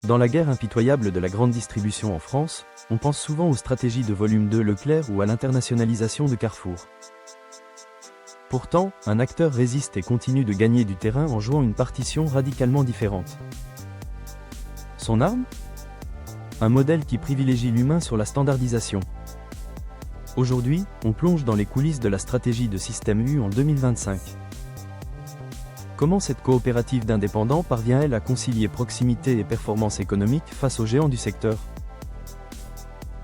Dans la guerre impitoyable de la grande distribution en France, on pense souvent aux stratégies de volume de Leclerc ou à l'internationalisation de Carrefour. Pourtant, un acteur résiste et continue de gagner du terrain en jouant une partition radicalement différente. Son arme ? Un modèle qui privilégie l'humain sur la standardisation. Aujourd'hui, on plonge dans les coulisses de la stratégie de Système U en 2025. Comment cette coopérative d'indépendants parvient-elle à concilier proximité et performance économique face aux géants du secteur?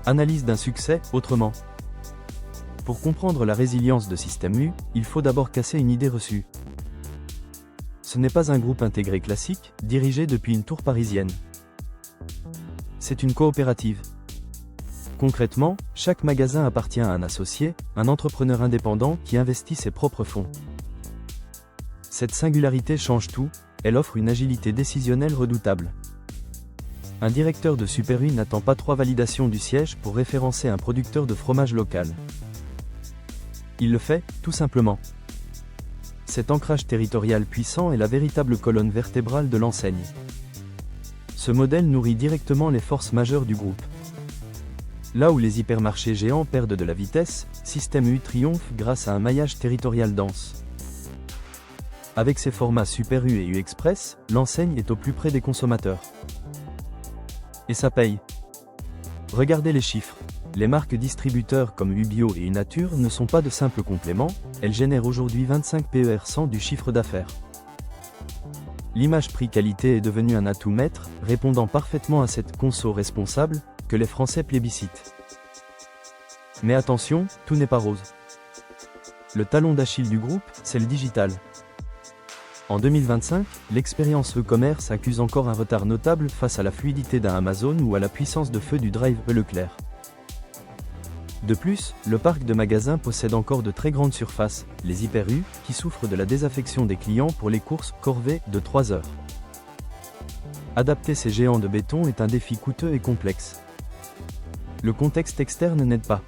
Analyse d'un succès, autrement. Pour comprendre la résilience de Système U, il faut d'abord casser une idée reçue. Ce n'est pas un groupe intégré classique, dirigé depuis une tour parisienne. C'est une coopérative. Concrètement, chaque magasin appartient à un associé, un entrepreneur indépendant qui investit ses propres fonds. Cette singularité change tout, elle offre une agilité décisionnelle redoutable. Un directeur de Super U n'attend pas 3 validations du siège pour référencer un producteur de fromage local. Il le fait, tout simplement. Cet ancrage territorial puissant est la véritable colonne vertébrale de l'enseigne. Ce modèle nourrit directement les forces majeures du groupe. Là où les hypermarchés géants perdent de la vitesse, Système U triomphe grâce à un maillage territorial dense. Avec ses formats Super U et U Express, l'enseigne est au plus près des consommateurs. Et ça paye. Regardez les chiffres. Les marques distributeurs comme Ubio et Unature ne sont pas de simples compléments, elles génèrent aujourd'hui 25 PER 100 du chiffre d'affaires. L'image prix-qualité est devenue un atout maître, répondant parfaitement à cette conso responsable, que les Français plébiscitent. Mais attention, tout n'est pas rose. Le talon d'Achille du groupe, c'est le digital. En 2025, l'expérience e-commerce accuse encore un retard notable face à la fluidité d'un Amazon ou à la puissance de feu du Drive Leclerc. De plus, le parc de magasins possède encore de très grandes surfaces, les Hyper U, qui souffrent de la désaffection des clients pour les courses corvées de 3 heures. Adapter ces géants de béton est un défi coûteux et complexe. Le contexte externe n'aide pas.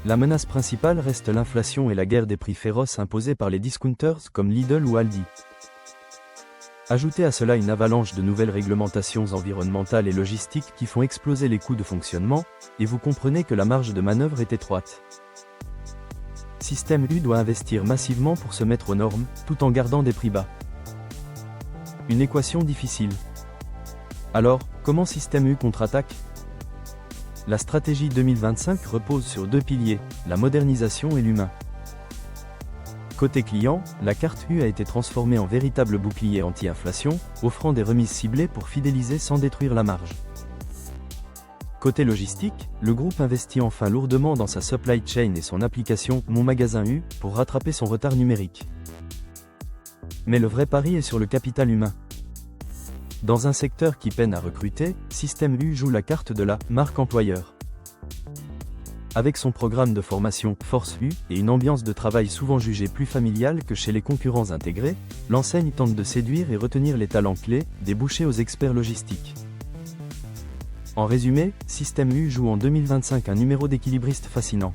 La menace principale reste l'inflation et la guerre des prix féroces imposée par les discounters comme Lidl ou Aldi. Ajoutez à cela une avalanche de nouvelles réglementations environnementales et logistiques qui font exploser les coûts de fonctionnement, et vous comprenez que la marge de manœuvre est étroite. Système U doit investir massivement pour se mettre aux normes, tout en gardant des prix bas. Une équation difficile. Alors, comment Système U contre-attaque ? La stratégie 2025 repose sur 2 piliers, la modernisation et l'humain. Côté client, la carte U a été transformée en véritable bouclier anti-inflation, offrant des remises ciblées pour fidéliser sans détruire la marge. Côté logistique, le groupe investit enfin lourdement dans sa supply chain et son application Mon Magasin U pour rattraper son retard numérique. Mais le vrai pari est sur le capital humain. Dans un secteur qui peine à recruter, Système U joue la carte de la marque employeur. Avec son programme de formation Force U et une ambiance de travail souvent jugée plus familiale que chez les concurrents intégrés, l'enseigne tente de séduire et retenir les talents clés, débouchés aux experts logistiques. En résumé, Système U joue en 2025 un numéro d'équilibriste fascinant.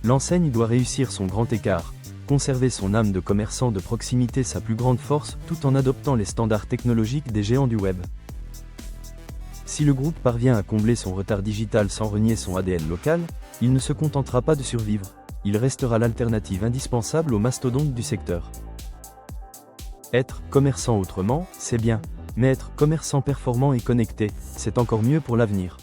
L'enseigne doit réussir son grand écart, conserver son âme de commerçant de proximité, sa plus grande force, tout en adoptant les standards technologiques des géants du web. Si le groupe parvient à combler son retard digital sans renier son ADN local, il ne se contentera pas de survivre, il restera l'alternative indispensable aux mastodontes du secteur. Être commerçant autrement, c'est bien, mais être commerçant performant et connecté, c'est encore mieux pour l'avenir.